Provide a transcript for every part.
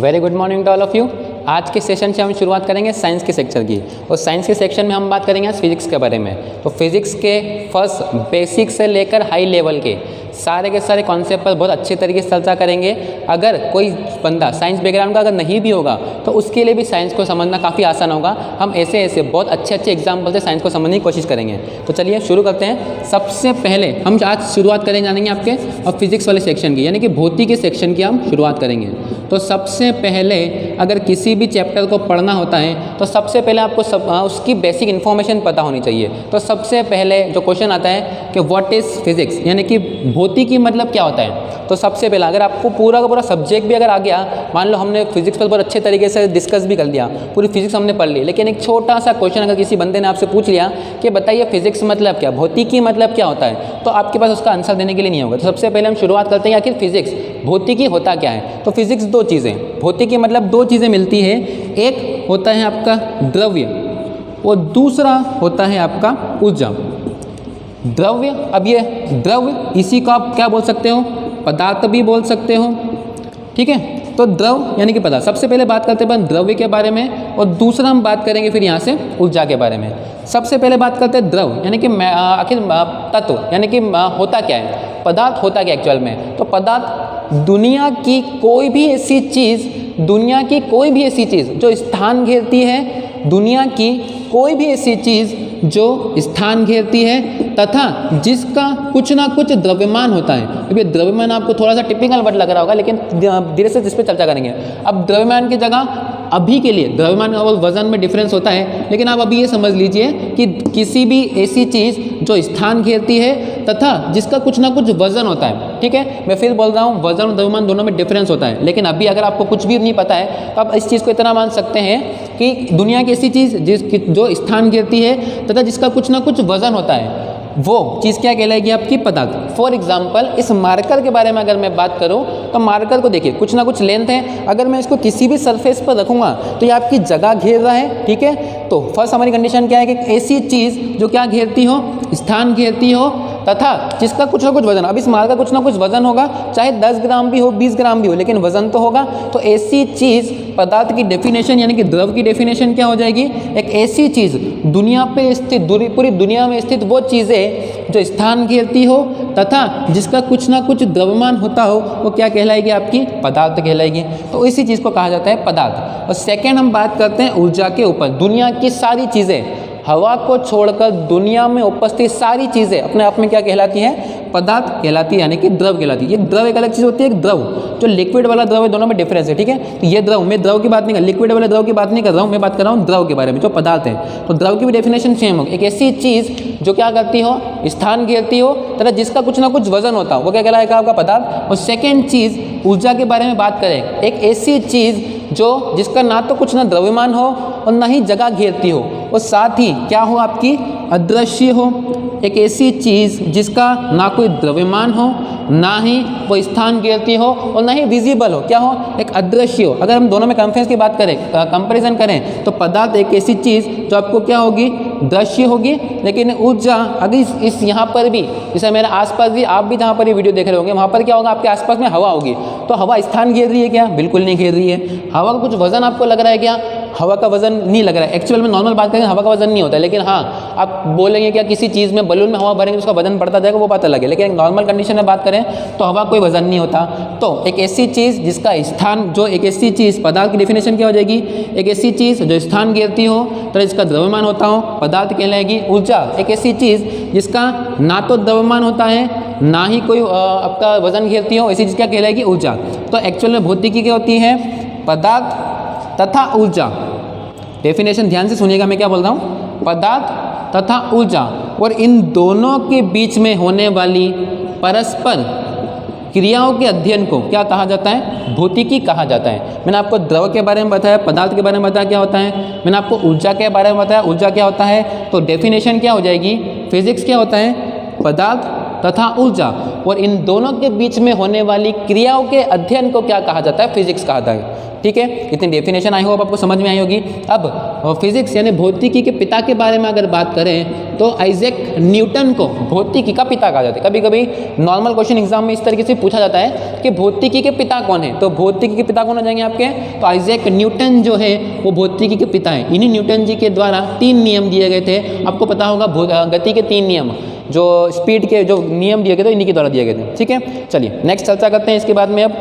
Very good morning to all of you. आज के session से हम शुरुआत करेंगे साइंस के सेक्शन की, और साइंस के सेक्शन में हम बात करेंगे आज फिजिक्स के बारे में। तो फिजिक्स के फर्स्ट बेसिक से लेकर हाई लेवल के सारे कॉन्सेप्ट पर बहुत अच्छे तरीके से चर्चा करेंगे। अगर कोई बंदा साइंस बैकग्राउंड का अगर नहीं भी होगा तो उसके लिए भी साइंस को समझना काफ़ी आसान होगा। हम ऐसे बहुत अच्छे एग्जाम्पल से साइंस को समझने की कोशिश करेंगे। तो चलिए शुरू करते हैं। सबसे पहले हम आज शुरुआत करेंगे जानेंगे आपके और फिजिक्स वाले सेक्शन की, यानी कि भौतिकी सेक्शन की हम शुरुआत करेंगे। तो सबसे पहले अगर किसी भी चैप्टर को पढ़ना होता है तो सबसे पहले आपको उसकी बेसिक इन्फॉर्मेशन पता होनी चाहिए। तो सबसे पहले जो क्वेश्चन आता है कि व्हाट इज़ फिजिक्स, यानी कि भौतिकी मतलब क्या होता है। तो सबसे पहले अगर आपको पूरा का पूरा सब्जेक्ट भी अगर आ गया, मान लो हमने फिजिक्स पर बहुत अच्छे तरीके से डिस्कस भी कर लिया, पूरी फिजिक्स हमने पढ़ ली, लेकिन एक छोटा सा क्वेश्चन अगर किसी बंदे ने आपसे पूछ लिया कि बताइए फिजिक्स मतलब क्या, भौतिकी मतलब क्या होता है, तो आपके पास उसका आंसर देने के लिए नहीं होगा। तो सबसे पहले हम शुरुआत करते हैं आखिर फिजिक्स भौतिकी होता क्या है। तो फिजिक्स दो चीज़ें, भौतिकी मतलब दो चीज़ें मिलती है। एक होता है आपका द्रव्य और दूसरा होता है आपका ऊर्जा। द्रव्य, अब ये द्रव्य इसी को आप क्या बोल सकते हो, पदार्थ भी बोल सकते हो, ठीक है। तो द्रव यानी कि पदार्थ। सबसे पहले बात करते हैं द्रव्य के बारे में, और दूसरा हम बात करेंगे फिर यहाँ से ऊर्जा के बारे में। सबसे पहले बात करते हैं द्रव, यानी कि आखिर तत्व, यानी कि होता क्या है, पदार्थ होता क्या एक्चुअल में। तो पदार्थ दुनिया की कोई भी ऐसी चीज़, दुनिया की कोई भी ऐसी चीज़ जो स्थान घेरती है, दुनिया की कोई भी ऐसी चीज़ जो स्थान घेरती है तथा जिसका कुछ ना कुछ द्रव्यमान होता है। अब ये द्रव्यमान आपको थोड़ा सा टिपिकल वर्ड लग रहा होगा, लेकिन धीरे से इस पर चर्चा करेंगे। अब द्रव्यमान की जगह अभी के लिए द्रव्यमान और वजन में डिफरेंस होता है, लेकिन आप अभी ये समझ लीजिए कि किसी भी ऐसी चीज़ जो स्थान घेरती है तथा जिसका कुछ ना कुछ वजन होता है, ठीक है। मैं फिर बोल रहा हूँ, वजन और द्रव्यमान दोनों में डिफरेंस होता है, लेकिन अभी अगर आपको कुछ भी नहीं पता है तो आप इस चीज़ को इतना मान सकते हैं कि दुनिया की ऐसी चीज़ जो स्थान घेरती है तथा जिसका कुछ ना कुछ वजन होता है, वो चीज़ क्या कहलाएगी, आपकी पदार्थ। फॉर एग्जाम्पल इस मार्कर के बारे में अगर मैं बात करूं तो मार्कर को देखिए, कुछ ना कुछ लेंथ है, अगर मैं इसको किसी भी सरफेस पर रखूंगा तो ये आपकी जगह घेर रहा है, ठीक है। तो फर्स्ट हमारी कंडीशन क्या है कि ऐसी चीज़ जो क्या घेरती हो, स्थान घेरती हो तथा जिसका कुछ ना कुछ वजन। अब इस मार्कर का कुछ ना कुछ वजन होगा, चाहे 10 ग्राम भी हो, 20 ग्राम भी हो, लेकिन वजन तो होगा। तो ऐसी चीज़ पदार्थ की डेफिनेशन यानी कि द्रव की डेफिनेशन क्या हो जाएगी, एक ऐसी चीज़ दुनिया पे स्थित, पूरी दुनिया में स्थित वो चीज़ें जो स्थान घेरती हो तथा जिसका कुछ ना कुछ द्रव्यमान होता हो, वो क्या कहलाएगी, आपकी पदार्थ कहलाएगी। तो इसी चीज़ को कहा जाता है पदार्थ। और सेकेंड हम बात करते हैं ऊर्जा के ऊपर। दुनिया की सारी चीज़ें, हवा को छोड़कर दुनिया में उपस्थित सारी चीज़ें अपने आप में क्या कहलाती हैं, पदार्थ कहलाती है, यानी कि द्रव कहलाती है। ये द्रव एक अलग चीज़ होती है, एक द्रव जो लिक्विड वाला द्रव है, दोनों में डिफरेंस है, ठीक है। तो ये द्रव, मैं द्रव की बात नहीं कर, लिक्विड वाले द्रव की बात नहीं कर रहा हूँ, मैं बात कर रहा हूँ द्रव के बारे में जो पदार्थ है। तो द्रव की भी डेफिनेशन सेम होगी, एक ऐसी चीज़ जो क्या करती हो, स्थान घेरती हो तथा जिसका कुछ ना कुछ वजन होता हो, वो क्या कहलाएगा, आपका पदार्थ। और सेकेंड चीज़ ऊर्जा के बारे में बात करें, एक ऐसी चीज़ जो जिसका ना तो कुछ ना द्रव्यमान हो और ना ही जगह घेरती हो, और साथ ही क्या हो, आपकी अदृश्य हो। एक ऐसी चीज़ जिसका ना कोई द्रव्यमान हो, ना ही वो स्थान घेरती हो और ना ही विजिबल हो, क्या हो, एक अदृश्य हो। अगर हम दोनों में कंपेरेंस की बात करें, कंपैरिजन करें, तो पदार्थ एक ऐसी चीज़ जो आपको क्या होगी, दृश्य होगी। लेकिन ऊर्जा अगर इस यहाँ पर भी, जैसे मेरे आसपास भी, आप भी जहाँ पर ये वीडियो देख रहे होंगे, वहाँ पर क्या होगा, आपके आसपास में हवा होगी। तो हवा स्थान घेर रही है क्या, बिल्कुल नहीं घेर रही है। हवा का कुछ वजन आपको लग रहा है क्या, हवा का वजन नहीं लग रहा है। एक्चुअल में नॉर्मल बात करेंगे हवा का वजन नहीं होता है, लेकिन हाँ आप बोलेंगे क्या, किसी चीज़ में बलून में हवा भरेंगे तो उसका वजन बढ़ता जाएगा, वो बात अलग है। लेकिन नॉर्मल कंडीशन में बात करें तो हवा कोई वजन नहीं होता। तो एक ऐसी चीज़ जिसका स्थान, जो एक ऐसी चीज़, पदार्थ की डेफिनेशन क्या हो जाएगी, एक ऐसी चीज़ जो स्थान घेरती हो तो जिसका द्रव्यमान होता हो, पदार्थ कहलाएगी। ऊर्जा एक ऐसी चीज़ जिसका ना तो द्रव्यमान होता है, ना ही कोई आपका वजन घेरती हो, ऐसी चीज़ क्या कहलाएगी, ऊर्जा। तो एक्चुअल में भौतिकी क्या होती है, पदार्थ तथा ऊर्जा। डेफिनेशन ध्यान से सुनिएगा, मैं क्या बोल रहा हूँ, पदार्थ तथा ऊर्जा, और इन दोनों के बीच में होने वाली परस्पर क्रियाओं के अध्ययन को क्या कहा जाता है, भौतिकी कहा जाता है। मैंने आपको द्रव के बारे में बताया, पदार्थ के बारे में बताया क्या होता है, मैंने आपको ऊर्जा के बारे में बताया ऊर्जा क्या होता है। तो डेफिनेशन क्या हो जाएगी, फिजिक्स क्या होता है, पदार्थ तथा ऊर्जा और इन दोनों के बीच में होने वाली क्रियाओं के अध्ययन को क्या कहा जाता है? फिजिक्स कहा जाता है। ठीक है, इतनी डेफिनेशन आई होप आपको समझ में आई होगी। अब फिजिक्स यानी भौतिकी के पिता के बारे में अगर बात करें तो आइजैक न्यूटन को भौतिकी का पिता कहा जाता है। कभी कभी नॉर्मल क्वेश्चन एग्जाम में इस तरीके से पूछा जाता है कि भौतिकी के पिता कौन है, तो भौतिकी के पिता कौन हो जाएंगे आपके? तो आइजैक न्यूटन जो है वो भौतिकी के पिता है। इन्हीं न्यूटन जी के द्वारा 3 नियम दिए गए थे। आपको पता होगा गति के 3 नियम, जो स्पीड के जो नियम दिए गए थे इन्हीं के द्वारा दिए गए थे। ठीक है, चलिए नेक्स्ट चर्चा करते हैं। इसके बाद में अब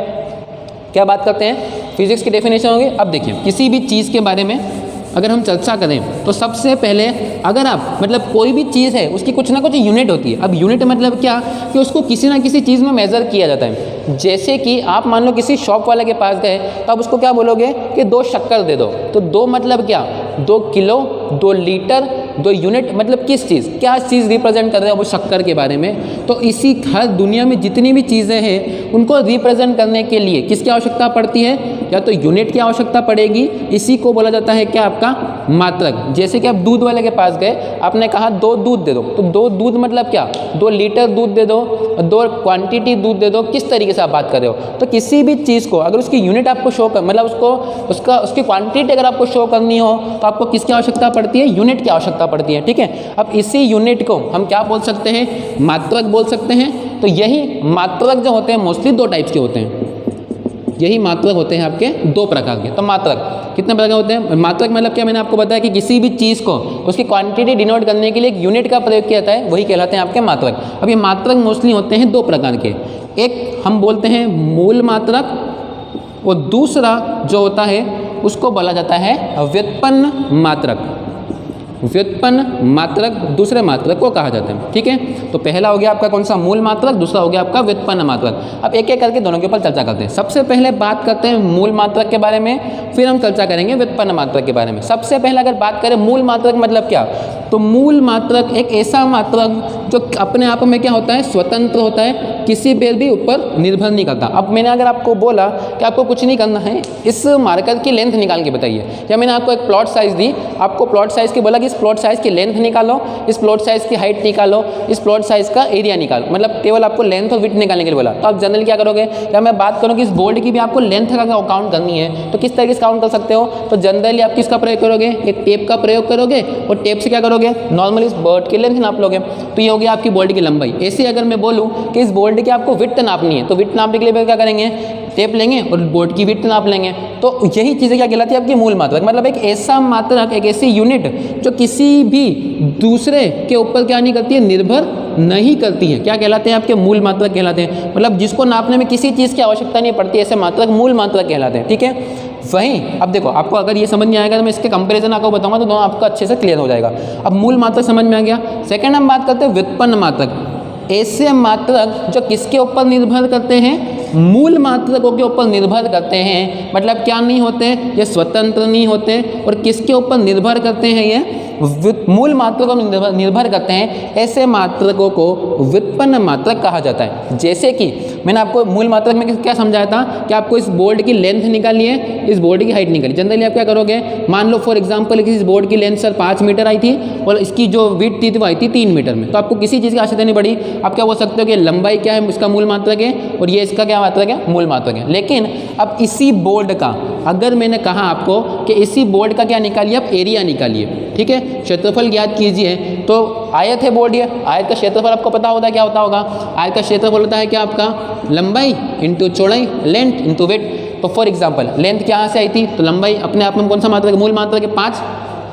क्या बात करते हैं? फिजिक्स की डेफिनेशन होगी। अब देखिए, किसी भी चीज़ के बारे में अगर हम चर्चा करें तो सबसे पहले अगर आप मतलब कोई भी चीज़ है उसकी कुछ ना कुछ यूनिट होती है। अब यूनिट मतलब क्या कि उसको किसी ना किसी चीज़ में मेज़र किया जाता है। जैसे कि आप मान लो किसी शॉप वाले के पास गए तो आप उसको क्या बोलोगे कि 2 शक्कर दे दो। तो 2 मतलब क्या? 2 किलो, 2 लीटर, 2 यूनिट मतलब किस चीज़, क्या चीज़ रिप्रेजेंट कर रहे हैं वो शक्कर के बारे में। तो इसी हर दुनिया में जितनी भी चीज़ें हैं उनको रिप्रेजेंट करने के लिए किसकी आवश्यकता पड़ती है? या तो यूनिट की आवश्यकता पड़ेगी। इसी को बोला जाता है क्या? आपका मात्रक। जैसे कि आप दूध वाले के पास गए, आपने कहा 2 दूध दे दो, तो 2 दूध मतलब क्या? 2 लीटर दूध दे दो, 2 क्वांटिटी दूध दे दो। किस तरीके से आप बात कर रहे हो? तो किसी भी चीज़ को अगर उसकी यूनिट आपको शो कर मतलब उसकी क्वांटिटी अगर आपको शो करनी हो तो आपको किसकी आवश्यकता पड़ती है? यूनिट की आवश्यकता पड़ती है। ठीक है, अब इसी यूनिट को हम क्या बोल सकते हैं? मात्रक बोल सकते हैं। तो यही मात्रक जो होते हैं मोस्टली 2 टाइप्स के होते हैं। यही मात्रक होते हैं आपके 2 प्रकार के। तो मात्रक कितने प्रकार के होते हैं? मात्रक मतलब क्या? मैंने आपको बताया कि किसी भी चीज़ को उसकी क्वांटिटी डिनोट करने के लिए एक यूनिट का प्रयोग किया जाता है, वही कहलाते हैं आपके मात्रक। अब ये मात्रक मोस्टली होते हैं 2 प्रकार के। एक हम बोलते हैं मूल मात्रक और दूसरा जो होता है उसको बोला जाता है व्युत्पन्न मात्रक। व्युत्पन्न मात्रक दूसरे मात्रक को कहा जाता है। ठीक है, तो पहला हो गया आपका कौन सा? मूल मात्रक, दूसरा हो गया आपका व्युत्पन्न मात्रक। अब एक एक करके दोनों के ऊपर चर्चा करते हैं। सबसे पहले बात करते हैं मूल मात्रक के बारे में, फिर हम चर्चा करेंगे व्युत्पन्न मात्रक के बारे में। सबसे पहले अगर बात करें मूल मात्रक मतलब क्या, तो मूल मात्रक एक ऐसा मात्रक जो अपने आप में क्या होता है? स्वतंत्र होता है, किसी पर भी ऊपर निर्भर नहीं करता। अब मैंने अगर आपको बोला कि आपको कुछ नहीं करना है, इस मार्कर की लेंथ निकाल के बताइए, या मैंने आपको एक प्लॉट साइज दी, आपको प्लॉट साइज की बोला कि इस प्लॉट साइज की लेंथ निकालो, इस प्लॉट साइज की हाइट निकालो, इस प्लॉट साइज का एरिया निकालो, मतलब केवल आपको लेंथ और विड्थ निकालने के लिए बोला। तो आप जनरली क्या करोगे? जब मैं बात करूँ कि इस बोर्ड की भी आपको लेंथ का काउंट करनी है तो किस तरीके से काउंट कर सकते हो? तो जनरली आप किसका प्रयोग करोगे? एक टेप का प्रयोग करोगे और टेप से क्या करोगे? नॉर्मली इस बोर्ड की लेंथ नाप लोगे। तो ये हो गया आपकी बोर्ड की लंबाई। ऐसे अगर मैं बोलूँ कि इस बोर्ड की आपको विड्थ नापनी है तो विड्थ नापने के लिए क्या करेंगे? टेप लेंगे और बोर्ड की विड्थ नाप लेंगे। तो यही चीज़ें क्या कहलाती है? आपकी मूल मात्रक। मतलब एक ऐसा मात्रक, एक ऐसी यूनिट जो किसी भी दूसरे के ऊपर क्या नहीं करती है? निर्भर नहीं करती है। क्या कहलाते हैं? आपके मूल मात्रक कहलाते हैं। मतलब जिसको नापने में किसी चीज़ की आवश्यकता नहीं पड़ती, ऐसे मात्रक मूल मात्रक कहलाते हैं। ठीक है, वहीं अब देखो, आपको अगर ये समझ नहीं आएगा तो मैं इसके कंपैरिजन आपको बताऊंगा तो दोनों आपको अच्छे से क्लियर हो जाएगा। अब मूल मात्रक समझ में आ गया। सेकंड हम बात करते हैं व्युत्पन्न मात्रक। ऐसे मात्रक जो किसके ऊपर निर्भर करते हैं? मूल मात्रकों के ऊपर निर्भर करते हैं। मतलब क्या नहीं होते? ये स्वतंत्र नहीं होते। और किसके ऊपर निर्भर करते हैं? ये मूल मात्रकों पर निर्भर करते हैं। ऐसे मात्रकों को व्युत्पन्न मात्रक कहा जाता है। जैसे कि मैंने आपको मूल मात्रक में क्या समझाया था कि आपको इस बोर्ड की लेंथ निकालनी है, इस बोर्ड की हाइट निकाली। जनरली आप क्या करोगे? मान लो फॉर एग्जांपल कि इस बोर्ड की लेंथ सर 5 मीटर आई थी और इसकी जो विड्थ थी वो आई थी 3 मीटर में। तो आपको किसी चीज़ की आवश्यकता नहीं पड़ी। आप क्या बोल सकते हो कि लंबाई क्या है? इसका मूल मात्रक है, और ये इसका क्या मात्रक है? मूल मात्रक है। लेकिन अब इसी बोर्ड का अगर मैंने कहा आपको कि इसी बोर्ड का क्या निकालिए? आप एरिया निकालिए। ठीक है, क्षेत्रफल ज्ञात कीजिए। तो आयत है बोर्ड, ये आयत का क्षेत्रफल आपको पता होता है क्या होता होगा? आयत का क्षेत्रफल होता है क्या? आपका लंबाई इंटू चौड़ाई, लेंथ इंटू विड्थ। तो फॉर एग्जांपल लेंथ कहाँ से आई थी? तो लंबाई अपने आप में कौन सा मात्रक? मूल मात्रक है 5।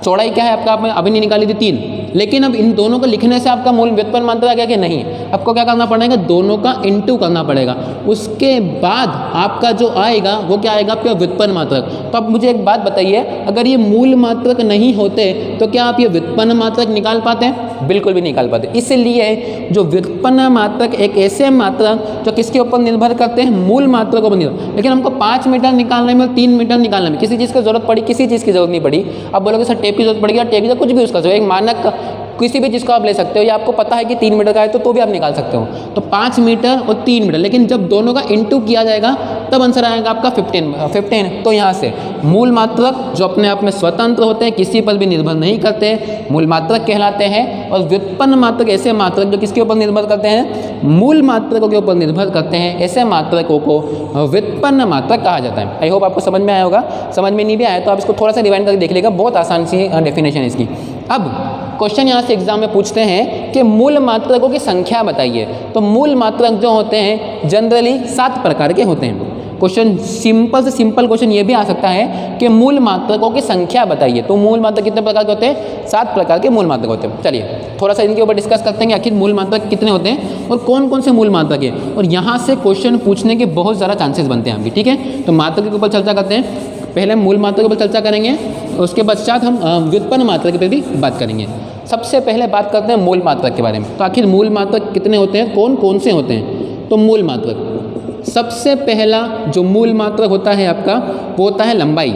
चौड़ाई क्या है आपका? आपने अभी नहीं निकाली थी 3। लेकिन अब इन दोनों को लिखने से आपका मूल व्युत्पन्न मात्रक आ गया कि नहीं? आपको क्या करना पड़ेगा? दोनों का इंटू करना पड़ेगा। उसके बाद आपका जो आएगा वो क्या आएगा? आपका व्युत्पन्न मात्रक। तो अब मुझे एक बात बताइए, अगर ये मूल मात्रक नहीं होते तो क्या आप ये व्युत्पन्न मात्रक निकाल पाते हैं? बिल्कुल भी निकाल पाते। इसलिए जो व्युत्पन्न मात्रक एक ऐसे मात्रक जो किसके ऊपर निर्भर करते हैं? मूल मात्रकों पर निर्भर। लेकिन हमको 5 मीटर निकालने में और 3 मीटर निकालने में किसी चीज़ की जरूरत पड़ी? किसी चीज़ की जरूरत नहीं पड़ी। अब बोलोगे सर टेप की जरूरत पड़ेगी, टेप की कुछ भी उसका एक मानक किसी भी चीज़ को आप ले सकते हो, या आपको पता है कि 3 मीटर का है तो भी आप निकाल सकते हो। तो 5 मीटर और 3 मीटर, लेकिन जब दोनों का इंटू किया जाएगा तब आंसर आएगा आपका 15। तो यहाँ से मूल मात्रक जो अपने आप में स्वतंत्र होते हैं, किसी पर भी निर्भर नहीं करते, मूल मात्रक कहलाते हैं। और व्युत्पन्न मात्रक ऐसे मात्रक जो किसके ऊपर निर्भर करते हैं, मूल मात्रकों के ऊपर निर्भर करते हैं, ऐसे मात्रकों को व्युत्पन्न मात्रक कहा जाता है। आई होप आपको समझ में आया होगा। समझ में नहीं भी आया तो आप इसको थोड़ा सा रिवाइंड करके देख लीजिएगा, बहुत आसान सी डेफिनेशन है इसकी। अब क्वेश्चन यहाँ से एग्जाम में पूछते हैं कि मूल मात्रकों की संख्या बताइए। तो मूल मात्रक जो होते हैं जनरली 7 प्रकार के होते हैं। क्वेश्चन सिंपल से सिंपल क्वेश्चन ये भी आ सकता है कि मूल मात्रकों की संख्या बताइए। तो मूल मात्रक कितने प्रकार के होते हैं, 7 प्रकार के मूल मात्रक होते हैं। चलिए थोड़ा सा इनके ऊपर डिस्कस करते हैं कि आखिर मूल मात्रक कितने होते हैं और कौन कौन से मूल मात्रक हैं। और यहाँ से क्वेश्चन पूछने के बहुत ज़्यादा चांसेस बनते हैं अभी, ठीक है। तो मात्रक के ऊपर चर्चा करते हैं। पहले मूल मात्रक के ऊपर चर्चा करेंगे, उसके पश्चात हम व्युत्पन्न मात्रक पर भी बात करेंगे। सबसे पहले बात करते हैं मूल मात्रक के बारे में। तो आखिर मूल मात्रक कितने होते हैं, कौन कौन से होते हैं। तो मूल मात्रक, सबसे पहला जो मूल मात्रक होता है आपका वो होता है लंबाई,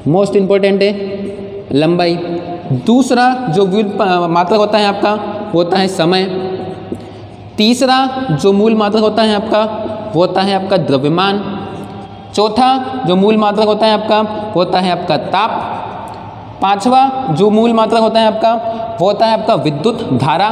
मोस्ट इम्पोर्टेंट है लंबाई। दूसरा जो मात्रक होता है आपका वो होता है समय। तीसरा जो मूल मात्रक होता है आपका वो होता है आपका द्रव्यमान। चौथा जो मूल मात्रक होता है आपका वो होता है आपका ताप। पांचवा जो मूल मात्रक होता है आपका वो होता है आपका विद्युत धारा।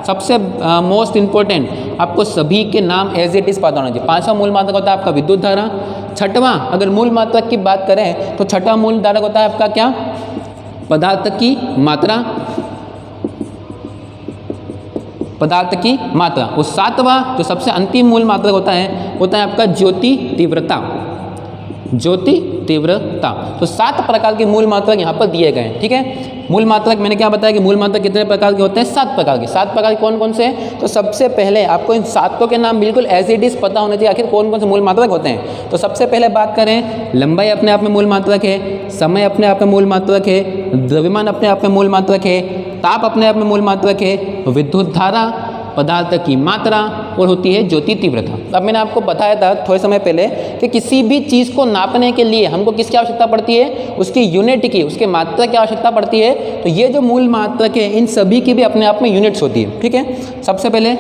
सबसे मोस्ट इम्पोर्टेंट, आपको सभी के नाम एज इट इज़ पता होना चाहिए। पांचवा मूल मात्रक होता है आपका विद्युत धारा। छठवां अगर मूल मात्रक की बात करें तो छठा मूल धारक होता है आपका क्या, पदार्थ की मात्रा, पदार्थ की मात्रा। और सातवां जो सबसे अंतिम मूल मात्रक होता है आपका ज्योति तीव्रता, ज्योति तीव्रता। तो 7 प्रकार के मूल मात्रक यहाँ पर दिए गए हैं, ठीक है। मूल मात्रक मैंने क्या बताया कि मूल मात्रक कितने प्रकार के होते हैं, 7 प्रकार के। 7 प्रकार कौन कौन से हैं, तो सबसे पहले आपको इन 7 के नाम बिल्कुल एज इट इज पता होने चाहिए आखिर कौन कौन से मूल मात्रक होते हैं। तो सबसे पहले बात करें, लंबाई अपने आप में मूल मात्रक है, समय अपने आप में मूल मात्रक है, द्रव्यमान अपने आप में मूल मात्रक है, ताप अपने आप में मूल मात्रक है, विद्युत धारा, पदार्थ की मात्रा और होती है ज्योति तीव्रता। अब मैंने आपको बताया था थोड़े समय पहले कि किसी भी चीज़ को नापने के लिए हमको किसकी आवश्यकता पड़ती है, उसकी यूनिट की, उसके मात्रा की आवश्यकता पड़ती है। तो ये जो मूल मात्रक है इन सभी की भी अपने आप में यूनिट्स होती है, ठीक है। सबसे पहले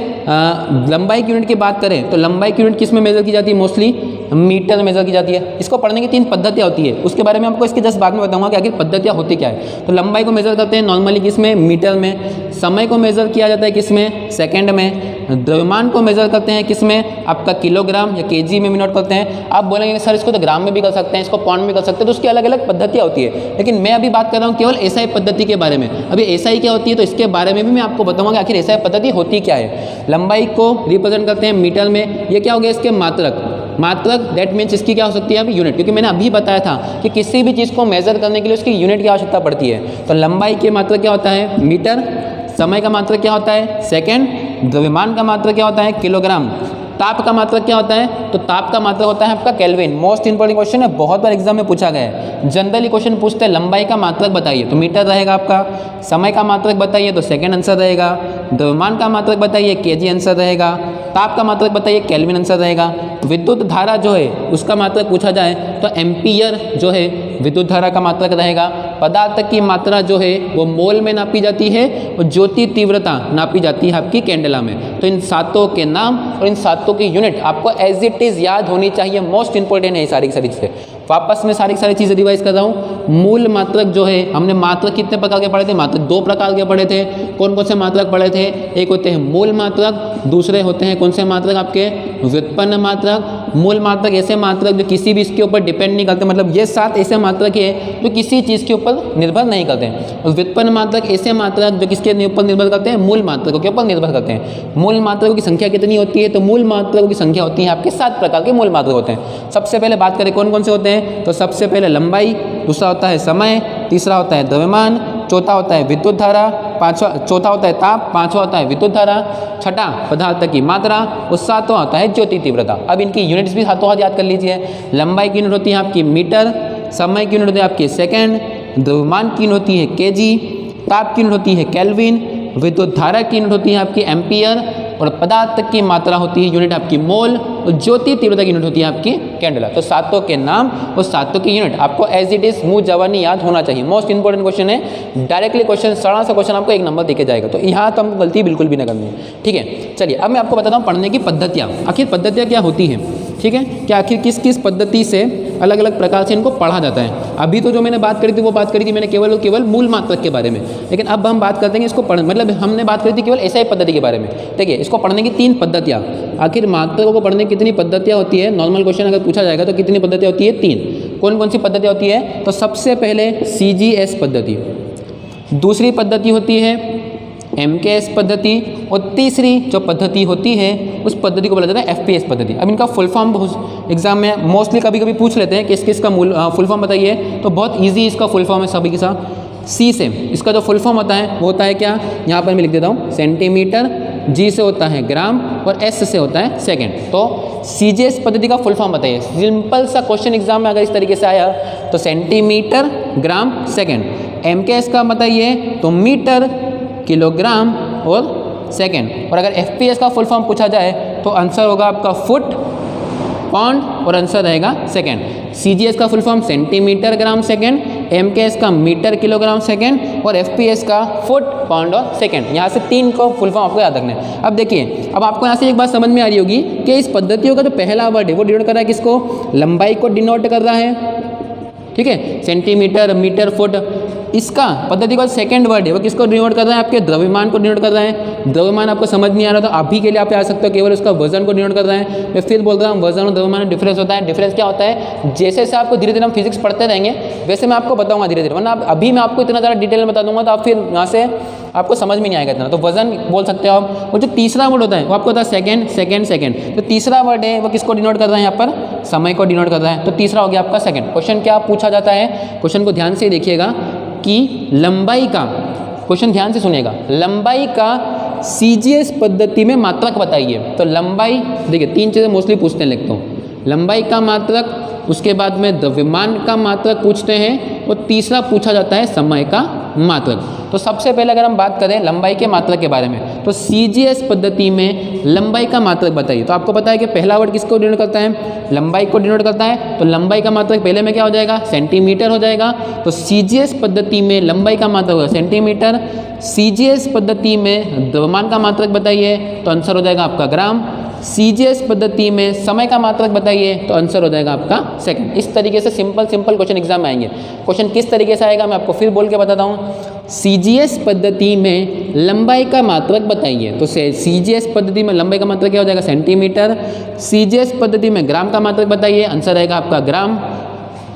लंबाई की यूनिट की बात करें तो लंबाई की यूनिट किस में मेजर की जाती है, मोस्टली मीटर में मेजर की जाती है। इसको पढ़ने की 3 पद्धतियाँ होती है, उसके बारे में आपको इसके जस्ट बाद में बताऊंगा कि आखिर पद्धतियाँ होती क्या है। तो लंबाई को मेजर करते हैं नॉर्मली किस में, मीटर में। समय को मेजर किया जाता है किस में, सेकेंड में। द्रव्यमान को मेजर करते हैं किस में, आपका किलोग्राम या केजी में नोट करते हैं। आप बोलेंगे सर इसको तो ग्राम में भी कर सकते हैं, इसको पाउंड में कर सकते हैं, तो उसकी अलग अलग पद्धतियाँ होती है। लेकिन मैं अभी बात कर रहा हूँ केवल एसआई पद्धति के बारे में। अभी एसआई क्या होती है तो इसके बारे में भी मैं आपको बताऊंगा कि आखिर एसआई पद्धति होती क्या है। लंबाई को रिप्रेजेंट करते हैं मीटर में, ये क्या हो गया इसके मात्रक, मात्रक दैट मीन्स इसकी क्या हो सकती है अभी यूनिट, क्योंकि मैंने अभी बताया था कि किसी भी चीज़ को मेजर करने के लिए उसकी यूनिट की आवश्यकता पड़ती है। तो लंबाई के मात्रक क्या होता है, मीटर। समय का मात्रक क्या होता है, सेकेंड। द्रव्यमान का मात्रक क्या होता है, किलोग्राम। ताप का मात्रक क्या होता है, तो ताप का मात्रक होता है आपका केल्विन। मोस्ट इंपॉर्टेंट क्वेश्चन है, बहुत बार एग्जाम में पूछा गया है। जनरली क्वेश्चन पूछते हैं लंबाई का मात्रक बताइए तो मीटर रहेगा आपका, समय का मात्रक बताइए तो सेकंड आंसर रहेगा, द्रव्यमान का मात्रक बताइए केजी आंसर रहेगा, ताप का मात्रक बताइए केल्विन आंसर रहेगा। विद्युत धारा जो है उसका मात्रक पूछा जाए तो एम्पियर जो है विद्युत धारा का मात्रक रहेगा। पदार्थ की मात्रा जो है वो मोल में नापी जाती है और ज्योति तीव्रता नापी जाती है आपकी कैंडेला में। तो इन 7 के नाम और इन 7 की यूनिट आपको एज इट इज़ याद होनी चाहिए, मोस्ट इंपॉर्टेंट है सारी की सारी चीज़ें। वापस में सारी चीज़ें रिवाइज कर रहा हूँ। मूल मात्रक जो है हमने मात्रक कितने प्रकार के पढ़े थे, मात्रक 2 प्रकार के पढ़े थे। कौन कौन से मात्रक पढ़े थे, एक होते हैं मूल मात्रक, दूसरे होते हैं कौन से मात्रक आपके व्युत्पन्न मात्रक। मूल मात्रक ऐसे मात्रक जो किसी भी इसके ऊपर डिपेंड नहीं करते, मतलब ये 7 ऐसे मात्रक है जो किसी चीज़ के ऊपर निर्भर नहीं करते हैं। और व्युत्पन्न मात्रक ऐसे मात्रक जो किसके ऊपर निर्भर करते हैं, मूल मात्रकों के ऊपर निर्भर करते हैं। मूल मात्रकों की संख्या कितनी होती है, तो मूल मात्रकों की संख्या होती है आपके 7 प्रकार के मूल मात्रक होते हैं। सबसे पहले बात करें कौन कौन से होते हैं, तो सबसे पहले लंबाई, दूसरा होता है समय, तीसरा होता है द्रव्यमान, चौथा होता है विद्युत धारा, चौथा होता है ताप, पांचवा होता है विद्युत धारा, छठा पदार्थ की मात्रा और सातवां होता है ज्योति तीव्रता। अब इनकी यूनिट्स भी हाथों हाथ याद कर लीजिए। लंबाई की यूनिट होती है आपकी मीटर, समय की यूनिट होती है आपकी सेकेंड, द्रव्यमान की यूनिट होती है केजी, ताप की यूनिट होती है केल्विन, विद्युत धारा की यूनिट होती है आपकी एम्पियर और पदार्थ की मात्रा होती है यूनिट आपकी मोल और ज्योति तीव्रता की यूनिट होती है आपकी कैंडेला। तो 7 के नाम और 7 की यूनिट आपको एज इट इज मुंह जवानी याद होना चाहिए। मोस्ट इंपॉर्टेंट क्वेश्चन है, डायरेक्टली क्वेश्चन सड़ा सा क्वेश्चन आपको 1 नंबर देके जाएगा। तो यहाँ तो हमको गलती बिल्कुल भी ना करनी है, ठीक है। चलिए अब मैं आपको बताता हूँ पढ़ने की पद्धतियाँ, आखिर पद्धतियाँ क्या होती हैं। ठीक है, कि आखिर किस किस पद्धति से अलग अलग प्रकार से इनको पढ़ा जाता है। अभी तो जो मैंने बात करी थी वो बात करी थी मैंने केवल मूल मात्रक के बारे में, लेकिन अब हम बात करते हैं इसको मतलब हमने बात करी थी केवल एसआई पद्धति के बारे में। देखिए, इसको पढ़ने की 3 पद्धतियाँ, आखिर मात्रकों को पढ़ने की कितनी पद्धतियाँ होती है, नॉर्मल क्वेश्चन अगर पूछा जाएगा तो कितनी पद्धतियाँ होती है, 3। कौन कौन सी पद्धतियाँ होती है, तो सबसे पहले CGS पद्धति, दूसरी पद्धति होती है MKS पद्धति, और तीसरी जो पद्धति होती है उस पद्धति को बोला जाता है FPS पद्धति। अब इनका फुल फॉर्म एग्जाम में मोस्टली कभी कभी पूछ लेते हैं कि इसका फुल फॉर्म बताइए, तो बहुत इजी इसका फुल फॉर्म है सभी के साथ। C से इसका जो फुल फॉर्म होता है वो होता है क्या, यहाँ पर मैं लिख देता हूँ, सेंटीमीटर, G से होता है ग्राम, और S से होता है सेकेंड। तो CGS पद्धति का फुल फॉर्म बताइए। सिंपल सा क्वेश्चन एग्जाम में अगर इस तरीके से आया तो सेंटीमीटर, ग्राम, सेकेंड। MKS का बताइए तो मीटर, किलोग्राम और सेकेंड। और अगर FPS का फुल फॉर्म पूछा जाए तो आंसर होगा आपका फुट, पाउंड, और आंसर रहेगा सेकेंड। CGS का फुल फॉर्म सेंटीमीटर, ग्राम, सेकेंड, MKS का मीटर, किलोग्राम, सेकेंड, और FPS का फुट, पाउंड और सेकेंड। यहाँ से 3 को फुल फॉर्म आपको याद रखना है। अब देखिए, अब आपको यहाँ से एक बात समझ में आ रही होगी कि इस पद्धतियों का जो पहला वर्ड है वो डिनोट कर रहा है किसको, लंबाई को डिनोट कर रहा है, ठीक है, सेंटीमीटर, मीटर, फुट। इसका पद्धति का सेकंड वर्ड है वो किसको डिनोट कर रहा है, आपके द्रव्यमान को डिनोट कर रहा है। द्रव्यमान आपको समझ नहीं आ रहा तो अभी के लिए आप आ सकते हो, केवल उसका वजन को डिनोट कर रहा है। मैं फिर बोल रहा हूँ, वजन और द्रव्यमान में डिफरेंस होता है। डिफरेंस क्या होता है, जैसे जैसे आपको धीरे धीरे हम फिजिक्स पढ़ते रहेंगे वैसे मैं आपको बताऊंगा धीरे धीरे, वरना अभी मैं आपको इतना ज़्यादा डिटेल में बता दूंगा तो आप फिर यहाँ से आपको समझ में नहीं आएगा इतना। तो वजन बोल सकते हो आप। और जो तीसरा वर्ड होता है वो आपको होता है सेकंड, सेकंड, सेकंड। तो तीसरा वर्ड है वो किसको डिनोट कर रहा है, यहाँ पर समय को डिनोट कर रहा है। तो तीसरा हो गया आपका सेकंड। क्वेश्चन क्या पूछा जाता है, क्वेश्चन को ध्यान से देखिएगा कि लंबाई का, क्वेश्चन ध्यान से सुनिएगा, लंबाई का CGS पद्धति में मात्रक बताइए। तो लंबाई, देखिए 3 चीज़ें मोस्टली पूछते हैं, लिखता हूँ, लंबाई का मात्रक, उसके बाद में द्रव्यमान का मात्रक पूछते हैं, और तीसरा पूछा जाता है समय का मात्रक। तो सबसे पहले अगर हम बात करें लंबाई के मात्रक के बारे में, तो CGS पद्धति में लंबाई का मात्रक बताइए। तो आपको पता है कि पहला वर्ड किसको डिनोट करता है, लंबाई को डिनोट करता है। तो लंबाई का मात्रक पहले में क्या हो जाएगा, सेंटीमीटर हो जाएगा। तो CGS पद्धति में लंबाई का मात्रक होगा सेंटीमीटर। CGS पद्धति में द्रव्यमान का मात्रक बताइए, तो आंसर हो जाएगा आपका ग्राम। CGS पद्धति में समय का मात्रक बताइए, तो आंसर हो जाएगा आपका सेकंड। इस तरीके से सिंपल क्वेश्चन एग्जाम में आएंगे। क्वेश्चन किस तरीके से आएगा मैं आपको फिर बोल के बताता हूँ। CGS पद्धति में लंबाई का मात्रक बताइए। तो CGS पद्धति में लंबाई का मात्रक क्या हो जाएगा, सेंटीमीटर। CGS पद्धति में ग्राम का मात्रक बताइए, आंसर रहेगा आपका ग्राम।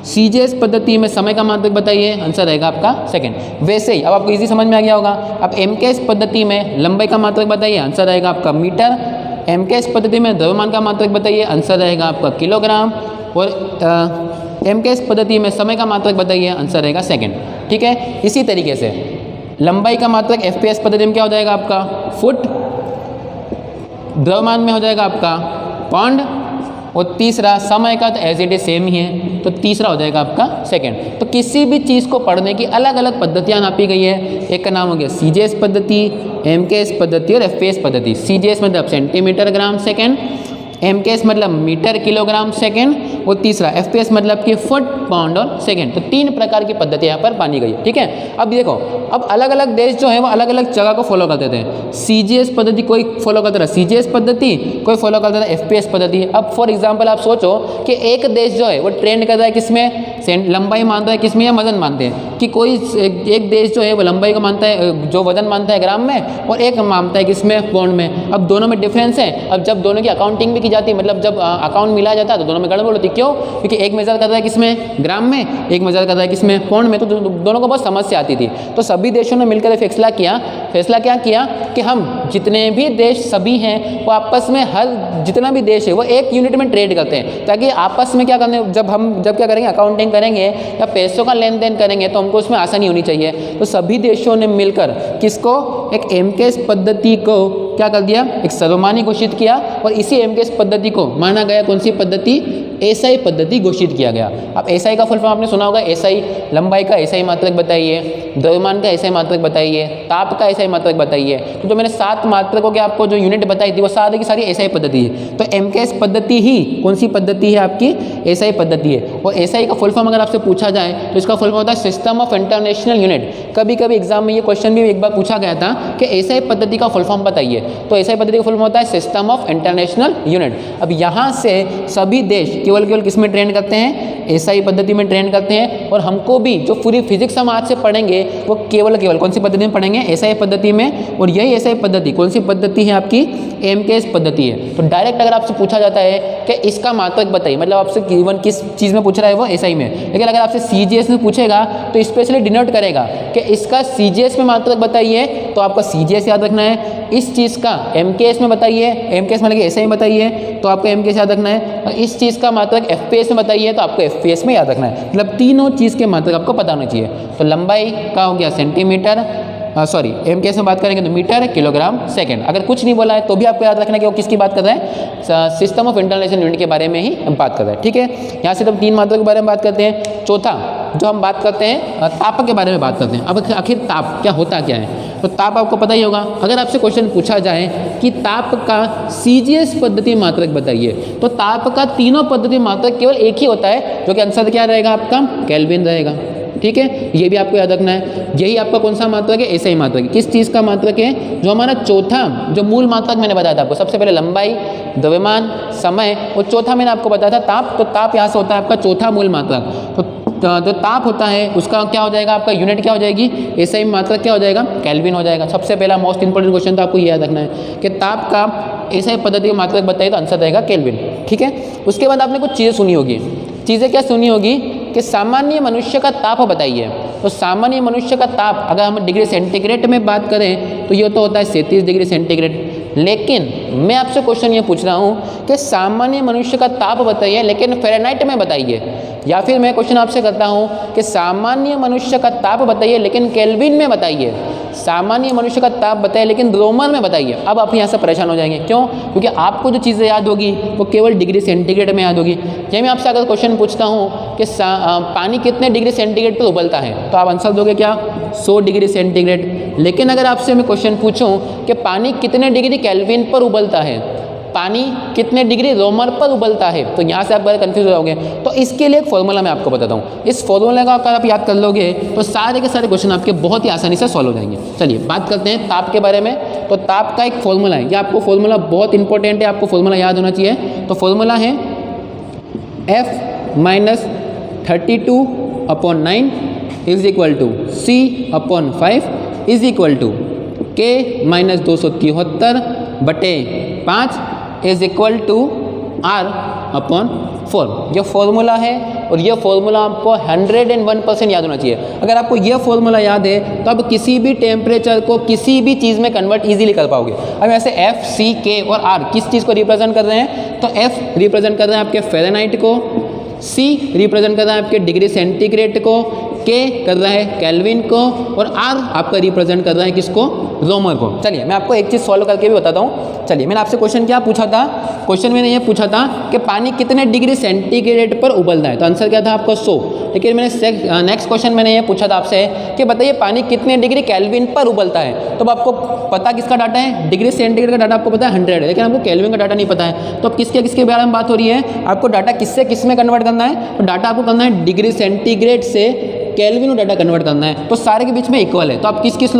CGS पद्धति में समय का मात्रक बताइए, आंसर रहेगा आपका सेकंड। वैसे ही अब आपको इजी समझ में आ गया होगा। अब MKS पद्धति में लंबाई का मात्रक बताइए, आंसर रहेगा आपका मीटर। MKS पद्धति में द्रव्यमान का मात्रक बताइए, आंसर रहेगा आपका किलोग्राम। और MKS पद्धति में समय का मात्रक बताइए, आंसर रहेगा सेकंड। ठीक है, इसी तरीके से लंबाई का मात्रक FPS पद्धति में क्या हो जाएगा आपका फुट, द्रव्यमान में हो जाएगा आपका पाउंड, और तीसरा समय का तो एज इट इज सेम ही है, तो तीसरा हो जाएगा आपका सेकंड। तो किसी भी चीज़ को पढ़ने की अलग अलग पद्धतियाँ नापी गई है। एक का नाम हो गया CGS पद्धति, MKS पद्धति और FPS पद्धति। CGS मतलब सेंटीमीटर, ग्राम, सेकंड। MKS मतलब मीटर, किलोग्राम, सेकंड। और तीसरा FPS मतलब कि फुट, पाउंड और सेकंड। तो 3 प्रकार की पद्धति यहाँ पर मानी गई है। ठीक है, अब देखो, अब अलग अलग देश जो है वो अलग अलग जगह को फॉलो करते थे। CGS पद्धति कोई फॉलो करता था CGS पद्धति, कोई फॉलो करता था FPS पद्धति। अब फॉर एग्जाम्पल आप सोचो कि एक देश जो है वो ट्रेंड कर रहा है किसमें, लंबाई मानता है किसमें, या वजन मानते हैं। कि कोई एक देश जो है वो लंबाई को मानता है, जो वजन मानता है ग्राम में, और एक मानता है किसमें, पाउंड में। अब दोनों में डिफरेंस है। अब जब दोनों की अकाउंटिंग भी की जाती है, मतलब जब अकाउंट मिलाया जाता है तो दोनों में गड़बड़ होती है। क्यों? क्योंकि एक मेजर कर रहा है किसमें, ग्राम में, एक मेजर कर रहा है किसमें, पाउंड में। तो दोनों को बहुत समस्या आती थी। तो सभी देशों ने मिलकर फैसला क्या किया कि हम जितने भी देश सभी हैं वो आपस में, हर जितना भी देश है वो एक यूनिट में ट्रेड करते हैं, ताकि आपस में क्या करने, जब क्या करेंगे, अकाउंटिंग करेंगे या पैसों का लेन देन करेंगे तो हमको उसमें आसानी होनी चाहिए। तो सभी देशों ने मिलकर किसको, एक MKS पद्धति को क्या कर दिया, एक सर्वमान्य घोषित किया। और इसी MKS पद्धति को माना गया कौन सी पद्धति, SI पद्धति घोषित किया गया। अब SI का फुल फॉर्म आपने सुना होगा, SI लंबाई का SI मात्रक बताइए, द्रव्यमान का SI मात्रक बताइए, ताप का SI मात्रक बताइए। तो जो मैंने 7 मात्रकों के आपको जो यूनिट बताई थी वो सारी की सारी SI पद्धति है। तो MKS पद्धति ही कौन सी पद्धति है आपकी, SI पद्धति है। और SI का फुल फॉर्म अगर आपसे पूछा जाए तो इसका फुल फॉर्म होता है सिस्टम ऑफ इंटरनेशनल यूनिट। कभी कभी एग्जाम में ये क्वेश्चन भी एक बार पूछा गया था कि SI पद्धति का फुल फॉर्म बताइए। तो एसआई पद्धति का फुल फॉर्म होता है सिस्टम ऑफ इंटरनेशनल यूनिट। अब यहाँ से सभी देश केवल किस में ट्रेन करते हैं, एसआई पद्धति में ट्रेन करते हैं। और हमको भी जो पूरी फिजिक्स हम आज से पढ़ेंगे वो केवल कौन सी पद्धति में पढ़ेंगे, एसआई पद्धति में। और यही एसआई पद्धति कौन सी पद्धति है आपकी, एमकेएस पद्धति है। तो डायरेक्ट अगर आपसे पूछा जाता है कि इसका मात्रक बताइए, मतलब आपसे गिवन किस चीज़ में पूछ रहा है वो एसआई में, लेकिन अगर आपसे सीजीएस में पूछेगा तो स्पेशली डिनोट करेगा कि इसका सीजीएस में मात्रक बताइए, तो आपका सीजीएस याद रखना है। इस चीज़ का एमकेएस में बताइए, एमकेएस मतलब एसआई में बताइए तो आपको एमकेएस याद रखना है। और इस चीज़ का मात्रक एफपीएस में बताइए तो आपको एफपीएस में याद रखना है। मतलब तीनों चीज़ के मात्रक आपको पता होना चाहिए। तो लंबाई का हो गया सेंटीमीटर, सॉरी एमकेएस में बात करेंगे तो मीटर, किलोग्राम, सेकंड। अगर कुछ नहीं बोला है तो भी आपको याद रखना है कि वो किसकी बात कर रहे हैं, सिस्टम ऑफ इंटरनेशनल यूनिट के बारे में ही हम बात कर रहे हैं। ठीक है, यहाँ से तो 3 मात्रक के बारे में बात करते हैं। चौथा जो हम बात करते हैं ताप के बारे में बात करते हैं। अब आखिर ताप क्या होता क्या है, तो ताप आपको पता ही होगा। अगर आपसे क्वेश्चन पूछा जाए कि ताप का सीजीएस पद्धति मात्रक बताइए, तो ताप का तीनों पद्धति मात्रक केवल एक ही होता है, जो कि आंसर क्या रहेगा आपका, केल्विन रहेगा। ठीक है, ये भी आपको याद रखना है। यही आपका कौन सा मात्रक है, एसआई मात्रक है। किस चीज़ का मात्रक है, जो हमारा चौथा जो मूल मात्रक मैंने बताया था आपको, सबसे पहले लंबाई, द्रव्यमान, समय, और चौथा मैंने आपको बताया था ताप। तो ताप यहाँ से होता है आपका चौथा मूल मात्रक। तो जो ताप होता है उसका क्या हो जाएगा, आपका यूनिट क्या हो जाएगी, एसआई मात्रक क्या हो जाएगा, केल्विन हो जाएगा। सबसे पहला मोस्ट इंपॉर्टेंट क्वेश्चन तो आपको ये याद रखना है कि ताप का एसआई पद्धति का मात्रक बताइए तो आंसर रहेगा केल्विन। ठीक है, उसके बाद आपने कुछ चीज़ें सुनी होगी। चीज़ें क्या सुनी होगी कि सामान्य मनुष्य का ताप बताइए। तो सामान्य मनुष्य का ताप अगर हम डिग्री सेंटीग्रेड में बात करें तो ये तो होता है 37 डिग्री सेंटीग्रेड। लेकिन मैं आपसे क्वेश्चन ये पूछ रहा हूँ कि सामान्य मनुष्य का ताप बताइए लेकिन फ़ारेनहाइट में बताइए। या फिर मैं क्वेश्चन आपसे करता हूँ कि सामान्य मनुष्य का ताप बताइए लेकिन केल्विन में बताइए। सामान्य मनुष्य का ताप बताइए लेकिन रोमन में बताइए। अब आप यहाँ से परेशान हो जाएंगे, क्यों? क्योंकि आपको जो चीज़ें याद होगी वो केवल डिग्री सेंटीग्रेड में याद होगी। जब मैं आपसे अगर क्वेश्चन पूछता हूँ कि पानी कितने डिग्री सेंटीग्रेड पर उबलता है, तो आप आंसर दोगे क्या, 100 डिग्री सेंटीग्रेड। लेकिन अगर आपसे मैं क्वेश्चन पूछूं कि पानी कितने डिग्री केल्विन पर उबलता है, पानी कितने डिग्री रोमन पर उबलता है, तो यहाँ से आप बड़े कन्फ्यूज हो जाओगे। तो इसके लिए एक फॉर्मूला मैं आपको बताता हूँ। इस फॉर्मूला का अगर आप याद कर लोगे तो सारे के सारे क्वेश्चन आपके बहुत ही आसानी से सॉल्व हो जाएंगे। चलिए बात करते हैं ताप के बारे में। तो ताप का एक फॉर्मूला है, यह आपको फॉर्मूला बहुत इंपॉर्टेंट है, आपको फॉर्मूला याद होना चाहिए। तो फॉर्मूला है F-32/9 is equal to C/5 is equal to K-273/5 is equal to R/4। यह फॉर्मूला है और यह फॉर्मूला आपको 101% याद होना चाहिए। अगर आपको यह फॉर्मूला याद है तो आप किसी भी टेम्परेचर को किसी भी चीज़ में कन्वर्ट इजीली कर पाओगे। अब ऐसे F, C, K और R किस चीज़ को रिप्रेजेंट कर रहे हैं, तो F रिप्रेजेंट कर रहे हैं आपके फ़ारेनहाइट को, C रिप्रेजेंट कर रहा है आपके डिग्री सेंटीग्रेड को, K कर रहा है केल्विन को, और R आपका रिप्रेजेंट कर रहा है किसको, रोमन को। चलिए मैं आपको एक चीज़ सॉल्व करके भी बताता हूँ। चलिए मैंने आपसे क्वेश्चन क्या पूछा था, क्वेश्चन मैंने ये पूछा था कि पानी कितने डिग्री सेंटीग्रेड पर उबलता है, तो आंसर क्या था आपका 100। लेकिन मैंने नेक्स्ट क्वेश्चन मैंने ये पूछा था आपसे कि बताइए पानी कितने डिग्री केल्विन पर उबलता है। तो अब आपको पता किसका डाटा है, डिग्री सेंटीग्रेड का डाटा आपको पता है 100 है, लेकिन आपको केल्विन का डाटा नहीं पता है। तो अब किसके किसके बारे में बात हो रही है, आपको डाटा किससे किस में कन्वर्ट करना है, तो डाटा आपको करना है डिग्री सेंटीग्रेड से केल्विन में डाटा कन्वर्ट करना है। तो सारे के बीच में इक्वल है, तो आप किस किस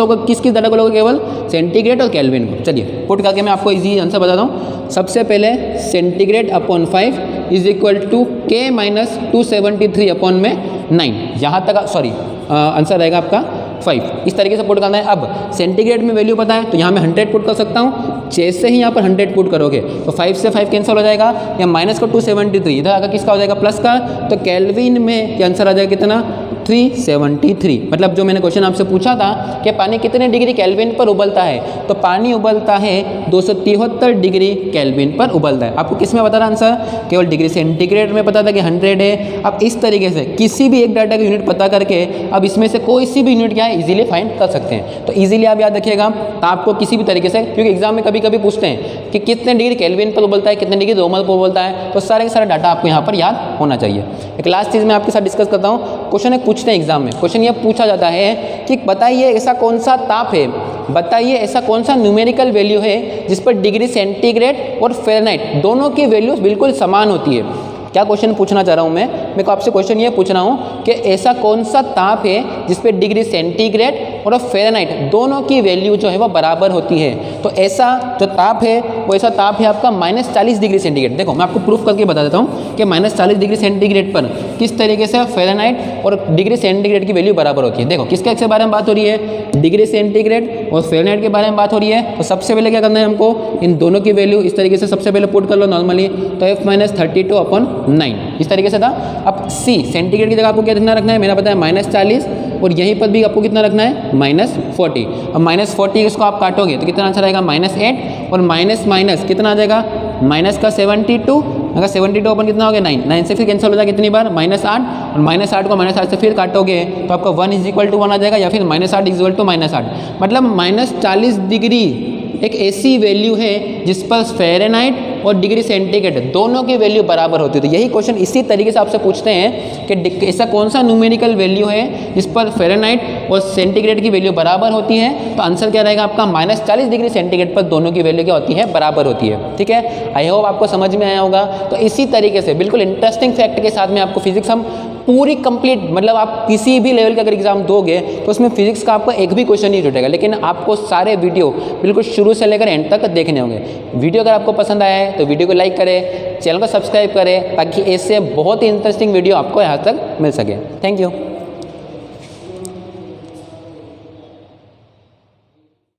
डाटा को लोगे, केवल सेंटीग्रेड और केल्विन को। चलिए पुट करके मैं आपको इजी आंसर बताता हूँ। सबसे पहले सेंटीग्रेड/5 इज इक्वल टू K-273/9। यहाँ तक आंसर रहेगा आपका 5। इस तरीके से पुट करना है। अब सेंटीग्रेड में वैल्यू पता है तो यहाँ मैं 100 पुट कर सकता हूँ। जैसे ही यहाँ पर 100 पुट करोगे तो 5 से 5 कैंसिल हो जाएगा, या माइनस का 273 इधर आकर किसका हो जाएगा, प्लस का। तो केल्विन में ये आंसर आ जाएगा कितना, 373। मतलब जो मैंने क्वेश्चन आपसे पूछा था कि पानी कितने डिग्री केल्विन पर उबलता है, तो पानी उबलता है 273 डिग्री केल्विन पर उबलता है। आपको किस में पता था आंसर, केवल डिग्री सेंटीग्रेड में पता था कि 100 है। अब इस तरीके से किसी भी एक डाटा की यूनिट पता करके अब इसमें से कोई सी भी यूनिट क्या है इजीली फाइंड कर सकते हैं। तो इजीली आप याद रखिएगा आपको किसी भी तरीके से, क्योंकि एग्जाम में कभी कभी पूछते हैं कि कितने डिग्री केल्विन पर उबलता है, कितने डिग्री रोमन पर उबलता है, तो सारे के सारे डाटा आपको यहाँ पर याद होना चाहिए। एक लास्ट चीज़ मैं आपके साथ डिस्कस करता हूँ। क्वेश्चन एक पूछते हैं एग्जाम में, क्वेश्चन ये पूछा जाता है कि बताइए ऐसा कौन सा ताप है, बताइए ऐसा कौन सा न्यूमेरिकल वैल्यू है जिस पर डिग्री सेंटीग्रेड और फ़ारेनहाइट दोनों की वैल्यूज बिल्कुल समान होती है। क्या क्वेश्चन पूछना चाह रहा हूँ मैं को आपसे क्वेश्चन ये पूछ रहा हूँ कि ऐसा कौन सा ताप है जिस पे डिग्री सेंटीग्रेड और फ़ारेनहाइट दोनों की वैल्यू जो है वो बराबर होती है। तो ऐसा जो ताप है वो ऐसा ताप है आपका -40 डिग्री सेंटीग्रेड। देखो मैं आपको प्रूफ करके बता देता हूँ कि -40 डिग्री सेंटीग्रेड पर किस तरीके से फ़ारेनहाइट और डिग्री सेंटीग्रेड की वैल्यू बराबर होती है। देखो किसके बारे में बात हो रही है, डिग्री सेंटीग्रेड और फ़ारेनहाइट के बारे में बात हो रही है। तो सबसे पहले क्या करना है हमको, इन दोनों की वैल्यू इस तरीके से सबसे पहले पुट कर लो नॉर्मली, तो F-32/9 इस तरीके से था। अब C सेंटीग्रेड की जगह आपको क्या रखना है, मेरा पता है -40 और यहीं पर भी आपको कितना रखना है -40। अब -40 इसको आप काटोगे तो कितना आंसर आएगा -8 और माइनस कितना आ जाएगा माइनस का 72, अगर 72 अपन कितना हो गया 9 से फिर कैंसिल हो जाएगा कितनी बार -8 और -8 को -8 से फिर काटोगे तो आपका 1 = 1 आ जाएगा या फिर -8 = -8। मतलब -40 डिग्री एक ऐसी वैल्यू है जिस पर फ़ारेनहाइट और डिग्री सेंटीग्रेड दोनों की वैल्यू बराबर होती है। तो यही क्वेश्चन इसी तरीके से आपसे पूछते हैं कि ऐसा कौन सा न्यूमेरिकल वैल्यू है जिस पर फ़ारेनहाइट और सेंटीग्रेड की वैल्यू बराबर होती है। तो आंसर क्या रहेगा आपका -40 डिग्री सेंटीग्रेड पर दोनों की वैल्यू क्या होती है, बराबर होती है। ठीक है, आई होप आपको समझ में आया होगा। तो इसी तरीके से बिल्कुल इंटरेस्टिंग फैक्ट के साथ में आपको फिजिक्स हम पूरी कंप्लीट, मतलब आप किसी भी लेवल का अगर एग्जाम दोगे तो उसमें फिजिक्स का आपको एक भी क्वेश्चन नहीं छूटेगा, लेकिन आपको सारे वीडियो बिल्कुल शुरू से लेकर एंड तक देखने होंगे। वीडियो अगर आपको पसंद आया है तो वीडियो को लाइक करें, चैनल को सब्सक्राइब करें ताकि ऐसे बहुत ही इंटरेस्टिंग वीडियो आपको यहाँ तक मिल सके। Thank you.